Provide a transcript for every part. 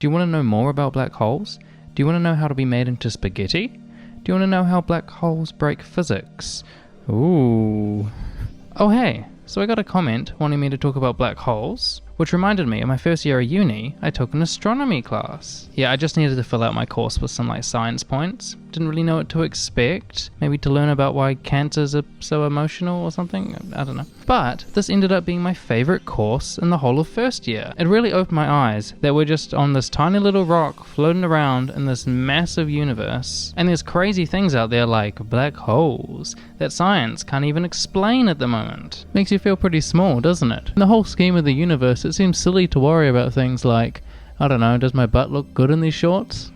Do you want to know more about black holes? Do you want to know how to be made into spaghetti? Do you want to know how black holes break physics? Ooh. Oh hey, so I got a comment wanting me to talk about black holes, which reminded me, in my first year of uni, I took an astronomy class. Yeah, I just needed to fill out my course with some science points. Didn't really know what to expect. Maybe to learn about why cancers are so emotional or something. I don't know. But this ended up being my favorite course in the whole of first year. It really opened my eyes that we're just on this tiny little rock floating around in this massive universe. And there's crazy things out there like black holes that science can't even explain at the moment. Makes you feel pretty small, doesn't it? In the whole scheme of the universe, it seems silly to worry about things like, I don't know, does my butt look good in these shorts?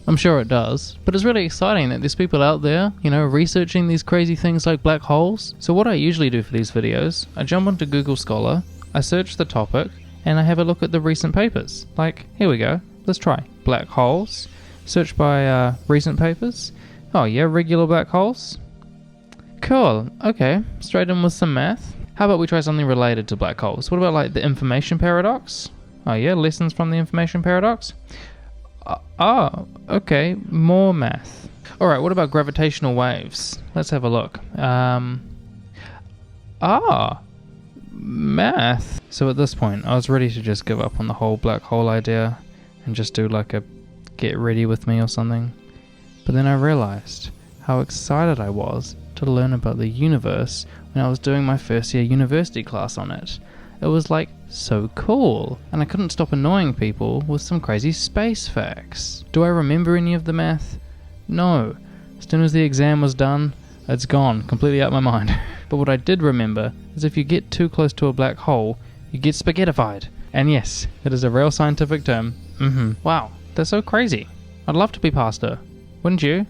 I'm sure it does, but it's really exciting that there's people out there, researching these crazy things like black holes. So what I usually do for these videos, I jump onto Google Scholar, I search the topic, and I have a look at the recent papers. Like, here we go, let's try. Black holes, search by recent papers. Oh yeah, regular black holes. Cool, okay, straight in with some math. How about we try something related to black holes? What about the information paradox? Oh yeah, lessons from the information paradox? Okay, more math. Alright, what about gravitational waves? Let's have a look. Math. So at this point, I was ready to just give up on the whole black hole idea and just do a get ready with me or something. But then I realized how excited I was to learn about the universe when I was doing my first year university class on it. It was so cool, and I couldn't stop annoying people with some crazy space facts. Do I remember any of the math? No. As soon as the exam was done, it's gone, completely out my mind. But what I did remember is if you get too close to a black hole, you get spaghettified. And yes, it is a real scientific term. Wow, that's so crazy. I'd love to be pasta. Wouldn't you?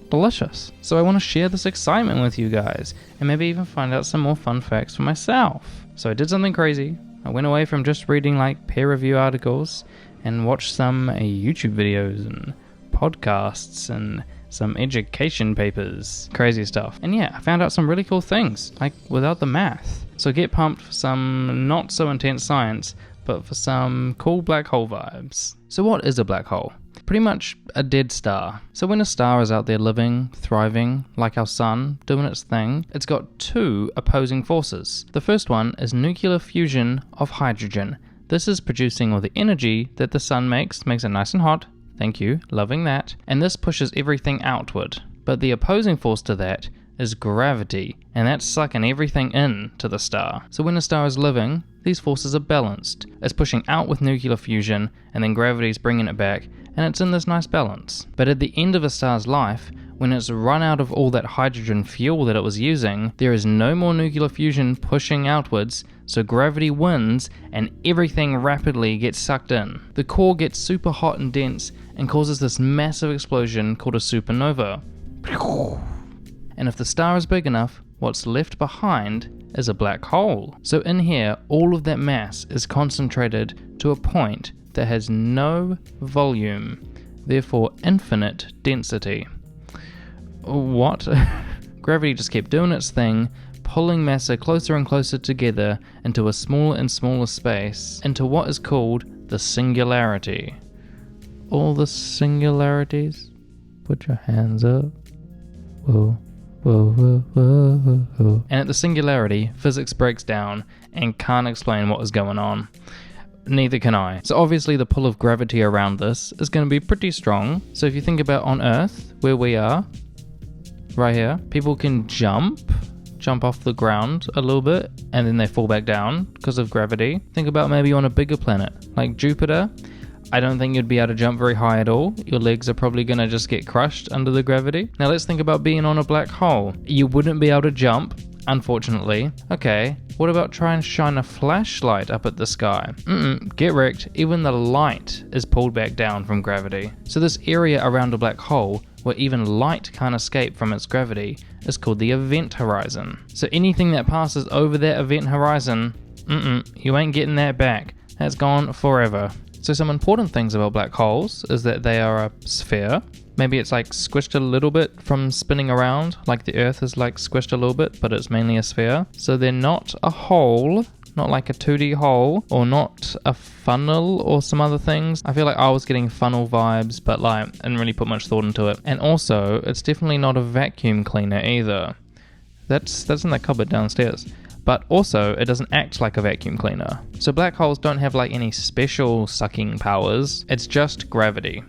Delicious. So I want to share this excitement with you guys, and maybe even find out some more fun facts for myself. So I did something crazy. I went away from just reading peer review articles and watched some YouTube videos and podcasts and some education papers. Crazy stuff. And yeah, I found out some really cool things, without the math. So get pumped for some not so intense science, but for some cool black hole vibes. So what is a black hole? Pretty much a dead star. So when a star is out there living, thriving, like our sun, doing its thing, it's got two opposing forces. The first one is nuclear fusion of hydrogen. This is producing all the energy that the sun makes it nice and hot. Thank you, loving that. And this pushes everything outward. But the opposing force to that is gravity, and that's sucking everything in to the star. So when a star is living, these forces are balanced. It's pushing out with nuclear fusion, and then gravity's bringing it back, and it's in this nice balance. But at the end of a star's life, when it's run out of all that hydrogen fuel that it was using, there is no more nuclear fusion pushing outwards, so gravity wins and everything rapidly gets sucked in. The core gets super hot and dense and causes this massive explosion called a supernova. And if the star is big enough, what's left behind is a black hole. So in here, all of that mass is concentrated to a point that has no volume, therefore infinite density. What? Gravity just kept doing its thing, pulling matter closer and closer together into a smaller and smaller space, into what is called the singularity. All the singularities, put your hands up. Whoa. Whoa, whoa, whoa, whoa, whoa. And at the singularity, physics breaks down and can't explain what is going on. Neither can I. So obviously the pull of gravity around this is going to be pretty strong. So if you think about on Earth, where we are, right here, people can jump off the ground a little bit, and then they fall back down because of gravity. Think about maybe on a bigger planet, like Jupiter. I don't think you'd be able to jump very high at all. Your legs are probably going to just get crushed under the gravity. Now let's think about being on a black hole. You wouldn't be able to jump, unfortunately. Okay, what about trying to shine a flashlight up at the sky? Get wrecked. Even the light is pulled back down from gravity. So this area around a black hole where even light can't escape from its gravity is called the event horizon. So anything that passes over that event horizon, you ain't getting that back. That's gone forever. So some important things about black holes is that they are a sphere. Maybe it's squished a little bit from spinning around, like the Earth is squished a little bit, but it's mainly a sphere. So they're not a hole, not like a 2D hole, or not a funnel or some other things. I feel like I was getting funnel vibes, but like, I didn't really put much thought into it. And also, it's definitely not a vacuum cleaner either. That's in that cupboard downstairs. But also, it doesn't act like a vacuum cleaner. So black holes don't have like any special sucking powers. It's just gravity.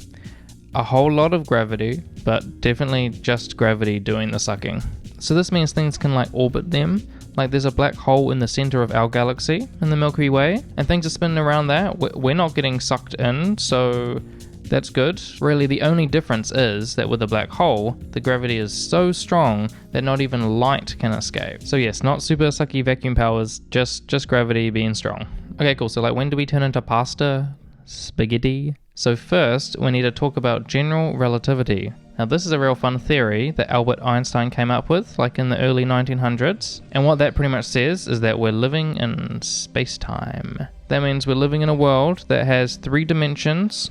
A whole lot of gravity, but definitely just gravity doing the sucking. So this means things can like orbit them. Like there's a black hole in the center of our galaxy, in the Milky Way, and things are spinning around that. We're not getting sucked in, so that's good. Really, the only difference is that with a black hole, the gravity is so strong that not even light can escape. So yes, not super sucky vacuum powers, just gravity being strong. Okay, cool. So like, when do we turn into pasta? Spaghetti? So first, we need to talk about general relativity. Now this is a real fun theory that Albert Einstein came up with, like in the early 1900s. And what that pretty much says is that we're living in space-time. That means we're living in a world that has 3 dimensions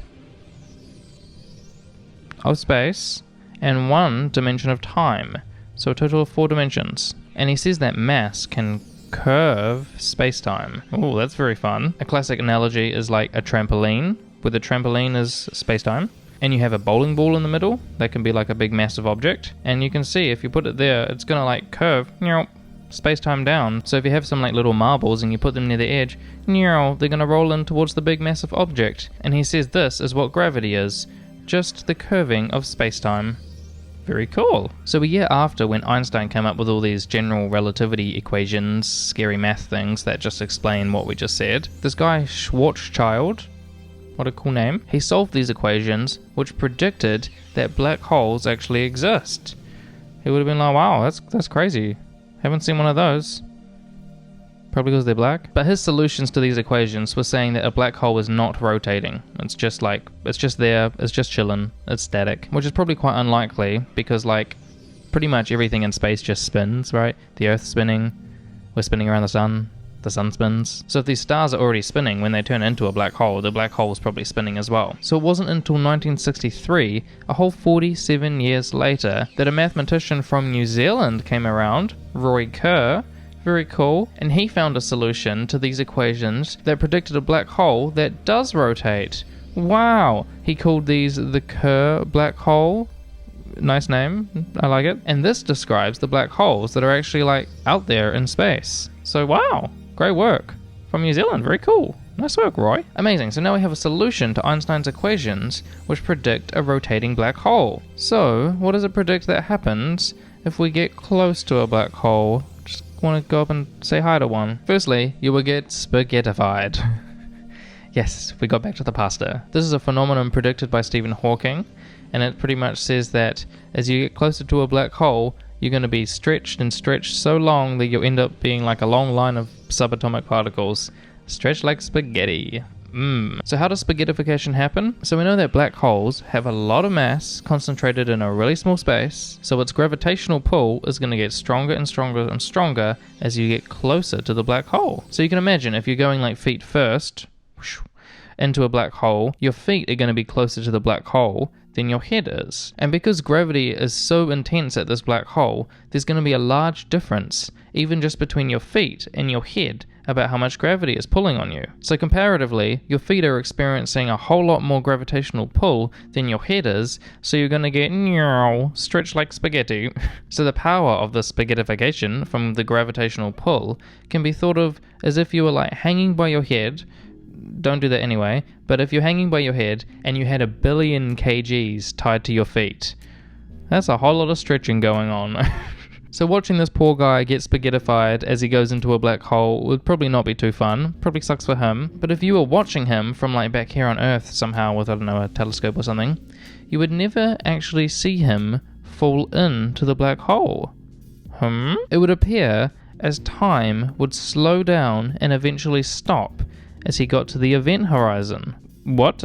of space and 1 dimension of time. So a total of 4 dimensions. And he says that mass can curve space-time. Oh, that's very fun. A classic analogy is like a trampoline, where the trampoline is space-time. And you have a bowling ball in the middle that can be like a big massive object, and you can see if you put it there, it's gonna like curve space-time down. So if you have some like little marbles and you put them near the edge, they're gonna roll in towards the big massive object. And he says this is what gravity is, just the curving of space-time. Very cool. So a year after, when Einstein came up with all these general relativity equations, scary math things that just explain what we just said, this guy Schwarzschild, what a cool name, he solved these equations which predicted that black holes actually exist. He would have been like, wow, that's crazy. Haven't seen one of those. Probably because they're black. But his solutions to these equations were saying that a black hole is not rotating. It's just there, it's just chilling, it's static. Which is probably quite unlikely because like pretty much everything in space just spins, right? The Earth's spinning, we're spinning around the sun spins. So if these stars are already spinning, when they turn into a black hole, the black hole is probably spinning as well. So it wasn't until 1963, a whole 47 years later, that a mathematician from New Zealand came around, Roy Kerr, very cool, and he found a solution to these equations that predicted a black hole that does rotate. Wow! He called these the Kerr black hole. Nice name, I like it. And this describes the black holes that are actually like out there in space. So wow! Great work from New Zealand. Very cool. Nice work, Roy. Amazing. So now we have a solution to Einstein's equations which predict a rotating black hole. So what does it predict that happens if we get close to a black hole? Just want to go up and say hi to one. Firstly, you will get spaghettified. Yes, we got back to the pasta. This is a phenomenon predicted by Stephen Hawking, and it pretty much says that as you get closer to a black hole, you're going to be stretched and stretched so long that you'll end up being like a long line of subatomic particles, stretched like spaghetti. So how does spaghettification happen? So we know that black holes have a lot of mass concentrated in a really small space, so its gravitational pull is going to get stronger and stronger and stronger as you get closer to the black hole. So you can imagine if you're going like feet first into a black hole, your feet are going to be closer to the black hole than your head is. And because gravity is so intense at this black hole, there's going to be a large difference, even just between your feet and your head, about how much gravity is pulling on you. So comparatively, your feet are experiencing a whole lot more gravitational pull than your head is, so you're going to get stretched like spaghetti. So the power of the spaghettification from the gravitational pull can be thought of as if you were like hanging by your head. Don't do that anyway, but if you're hanging by your head and you had 1 billion kgs tied to your feet, that's a whole lot of stretching going on. So watching this poor guy get spaghettified as he goes into a black hole would probably not be too fun. Probably sucks for him. But if you were watching him from like back here on Earth somehow with, I don't know, a telescope or something, you would never actually see him fall into the black hole. It would appear as time would slow down and eventually stop as he got to the event horizon. What?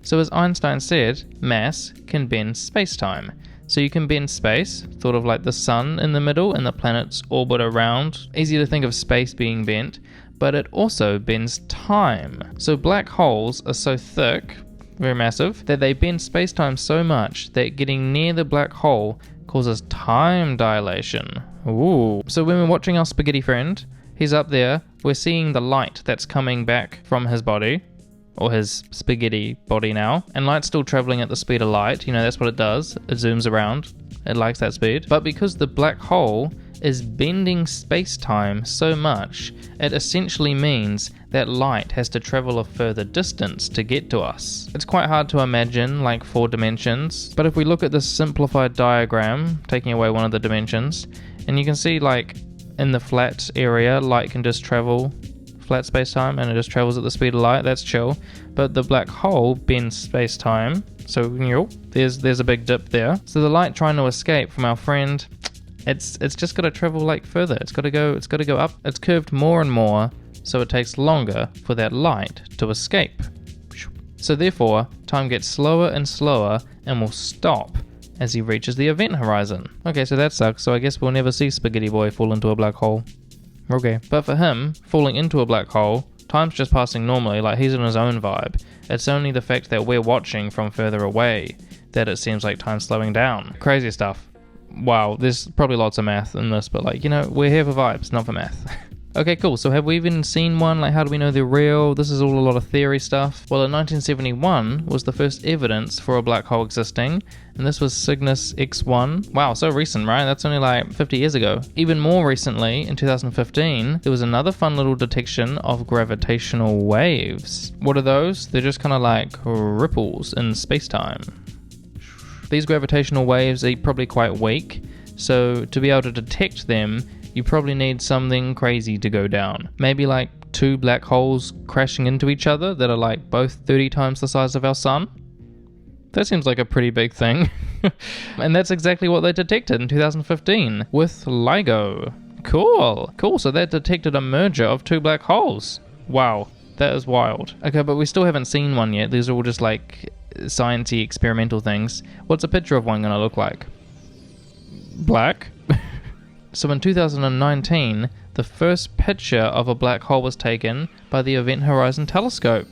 So as Einstein said, mass can bend space-time. So you can bend space, thought of like the sun in the middle and the planets orbit around. Easy to think of space being bent, but it also bends time. So black holes are so thick, very massive, that they bend space-time so much that getting near the black hole causes time dilation. Ooh. So when we're watching our spaghetti friend, he's up there we're seeing the light that's coming back from his body, or his spaghetti body now, and light's still traveling at the speed of light. You know, that's what it does. It zooms around. It likes that speed. But because the black hole is bending space-time so much, it essentially means that light has to travel a further distance to get to us. It's quite hard to imagine, like 4 dimensions, but if we look at this simplified diagram, taking away one of the dimensions, and you can see like in the flat area, light can just travel flat space-time and it just travels at the speed of light. That's chill. But the black hole bends space-time, so there's a big dip there. So the light trying to escape from our friend, it's just got to travel like further. It's got to go up. It's curved more and more, so it takes longer for that light to escape. So therefore, time gets slower and slower and will stop as he reaches the event horizon. Okay, so that sucks. So I guess we'll never see Spaghetti Boy fall into a black hole. Okay, but for him, falling into a black hole, time's just passing normally, like he's in his own vibe. It's only the fact that we're watching from further away that it seems like time's slowing down. Crazy stuff. Wow, there's probably lots of math in this, but like, you know, we're here for vibes, not for math. Okay, cool. So have we even seen one? Like, how do we know they're real? This is all a lot of theory stuff. Well, in 1971 was the first evidence for a black hole existing, and this was Cygnus X1. Wow, so recent, right? That's only like 50 years ago. Even more recently, in 2015, there was another fun little detection of gravitational waves. What are those? They're just kind of like ripples in space-time. These gravitational waves are probably quite weak, so to be able to detect them, you probably need something crazy to go down. Maybe like 2 black holes crashing into each other that are like both 30 times the size of our sun. That seems like a pretty big thing. And that's exactly what they detected in 2015 with LIGO. Cool. So they detected a merger of 2 black holes. Wow, that is wild. Okay, but we still haven't seen one yet. These are all just like sciencey experimental things. What's a picture of one gonna look like? Black? So in 2019, the first picture of a black hole was taken by the Event Horizon Telescope.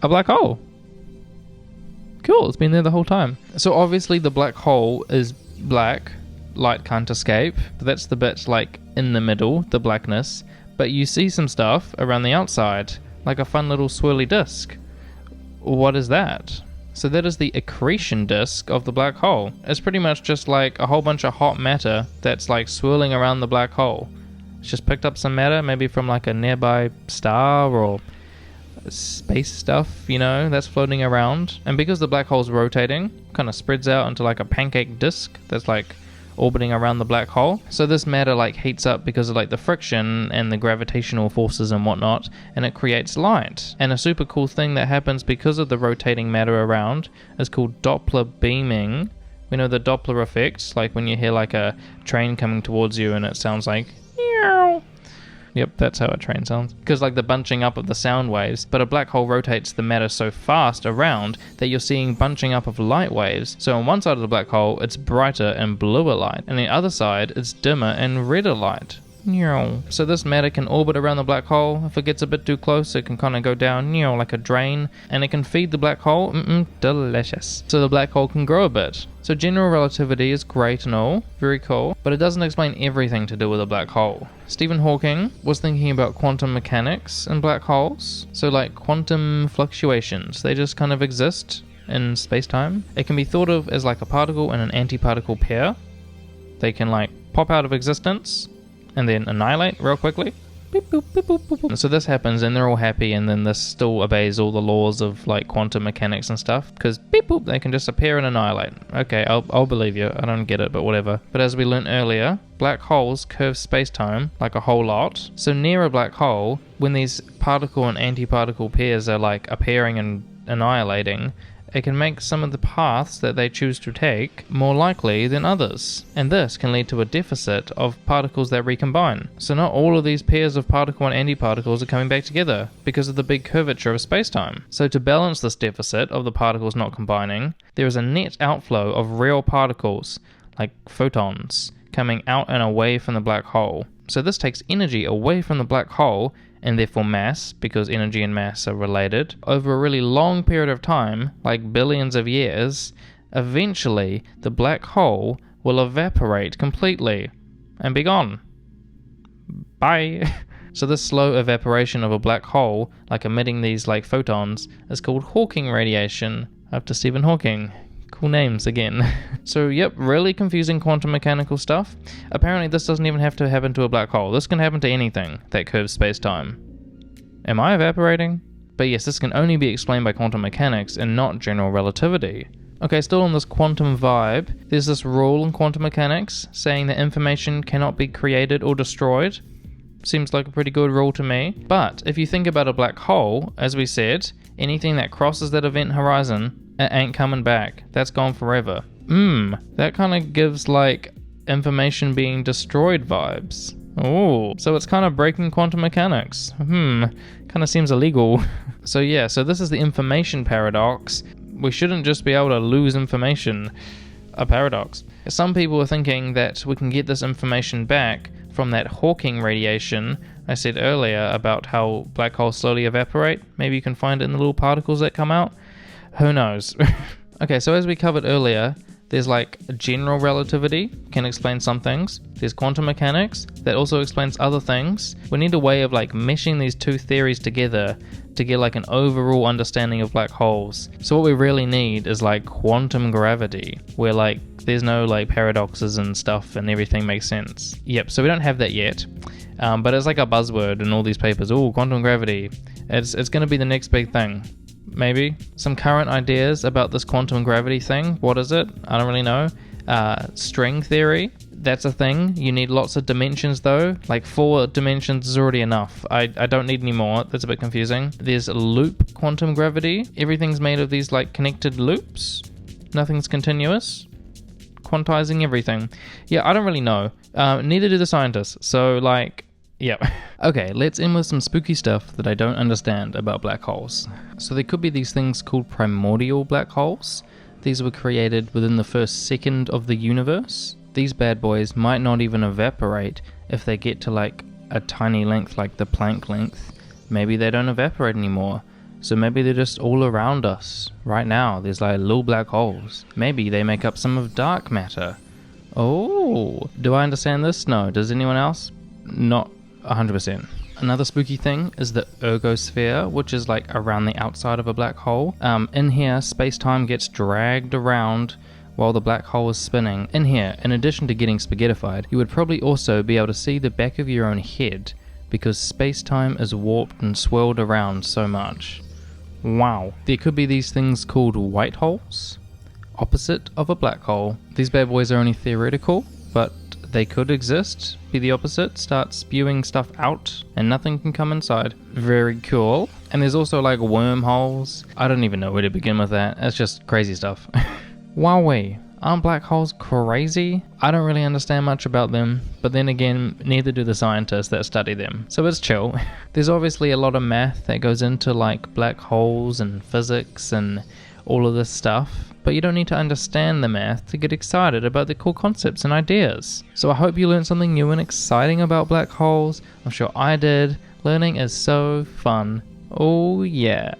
A black hole. Cool, it's been there the whole time. So obviously the black hole is black, light can't escape, but that's the bit like in the middle, the blackness. But you see some stuff around the outside, like a fun little swirly disk. What is that? So that is the accretion disk of the black hole. It's pretty much just like a whole bunch of hot matter that's like swirling around the black hole. It's just picked up some matter, maybe from like a nearby star or space stuff, you know, that's floating around. And because the black hole's rotating, kind of spreads out into like a pancake disk that's like orbiting around the black hole. So this matter like heats up because of like the friction and the gravitational forces and whatnot, and it creates light. And a super cool thing that happens because of the rotating matter around is called Doppler beaming. We know the Doppler effect, like when you hear like a train coming towards you and it sounds like meow. Yep, that's how a train sounds. Because like the bunching up of the sound waves, but a black hole rotates the matter so fast around that you're seeing bunching up of light waves. So on one side of the black hole, it's brighter and bluer light, and the other side, it's dimmer and redder light. So this matter can orbit around the black hole. If it gets a bit too close, it can kind of go down like a drain, and it can feed the black hole. Delicious. So the black hole can grow a bit. So general relativity is great and all, very cool, but it doesn't explain everything to do with a black hole. Stephen Hawking was thinking about quantum mechanics in black holes. So like quantum fluctuations, they just kind of exist in space-time. It can be thought of as like a particle and an antiparticle pair. They can like pop out of existence and then annihilate real quickly. Beep, boop, beep, boop, boop, boop. So this happens and they're all happy, and then this still obeys all the laws of like quantum mechanics and stuff, because beep boop, they can just appear and annihilate. Okay, I'll believe you. I don't get it, but whatever. But as we learned earlier, black holes curve space-time like a whole lot. So near a black hole, when these particle and antiparticle pairs are like appearing and annihilating, it can make some of the paths that they choose to take more likely than others. And this can lead to a deficit of particles that recombine. So not all of these pairs of particle and antiparticles are coming back together because of the big curvature of space-time. So to balance this deficit of the particles not combining, there is a net outflow of real particles, like photons, coming out and away from the black hole. So this takes energy away from the black hole, and therefore mass, because energy and mass are related, over a really long period of time, like billions of years. Eventually the black hole will evaporate completely and be gone. Bye. So this slow evaporation of a black hole, like emitting these like photons, is called Hawking radiation, after Stephen Hawking. Cool names again. So yep, really confusing quantum mechanical stuff. Apparently this doesn't even have to happen to a black hole. This can happen to anything that curves space-time. Am I evaporating? But yes, this can only be explained by quantum mechanics and not general relativity. Okay, still on this quantum vibe, there's this rule in quantum mechanics saying that information cannot be created or destroyed. Seems like a pretty good rule to me. But if you think about a black hole, as we said, anything that crosses that event horizon, it ain't coming back. That's gone forever. That kind of gives like information being destroyed vibes. Oh, so it's kind of breaking quantum mechanics. Kind of seems illegal. So yeah, so this is the information paradox. We shouldn't just be able to lose information. A paradox. Some people are thinking that we can get this information back from that Hawking radiation I said earlier about how black holes slowly evaporate. Maybe you can find it in the little particles that come out. Who knows? Okay, so as we covered earlier, there's like general relativity, can explain some things. There's quantum mechanics, that also explains other things. We need a way of like meshing these two theories together to get like an overall understanding of black holes. So what we really need is like quantum gravity, where like there's no like paradoxes and stuff and everything makes sense. Yep, so we don't have that yet. But it's like a buzzword in all these papers. Oh, quantum gravity. It's going to be the next big thing. Maybe. Some current ideas about this quantum gravity thing. What is it? I don't really know. String theory. That's a thing. You need lots of dimensions though. Like 4 dimensions is already enough. I don't need any more. That's a bit confusing. There's loop quantum gravity. Everything's made of these like connected loops. Nothing's continuous. Quantizing everything. Yeah, I don't really know. Neither do the scientists. So like, yeah. Okay, let's end with some spooky stuff that I don't understand about black holes. So there could be these things called primordial black holes. These were created within the first second of the universe. These bad boys might not even evaporate if they get to like a tiny length like the Planck length. Maybe they don't evaporate anymore. So maybe they're just all around us. Right now, there's like little black holes. Maybe they make up some of dark matter. Oh, do I understand this? No. Does anyone else? Not 100%. Another spooky thing is the ergosphere, which is like around the outside of a black hole. In here, space-time gets dragged around while the black hole is spinning. In here, in addition to getting spaghettified, you would probably also be able to see the back of your own head because space-time is warped and swirled around so much. Wow. There could be these things called white holes, opposite of a black hole. These bad boys are only theoretical, but they could exist, be the opposite, start spewing stuff out, and nothing can come inside. Very cool. And there's also like wormholes. I don't even know where to begin with that. It's just crazy stuff. Wowee. Aren't black holes crazy? I don't really understand much about them, but then again, neither do the scientists that study them. So it's chill. There's obviously a lot of math that goes into like black holes and physics and all of this stuff, but you don't need to understand the math to get excited about the cool concepts and ideas. So I hope you learned something new and exciting about black holes. I'm sure I did. Learning is so fun. Oh yeah.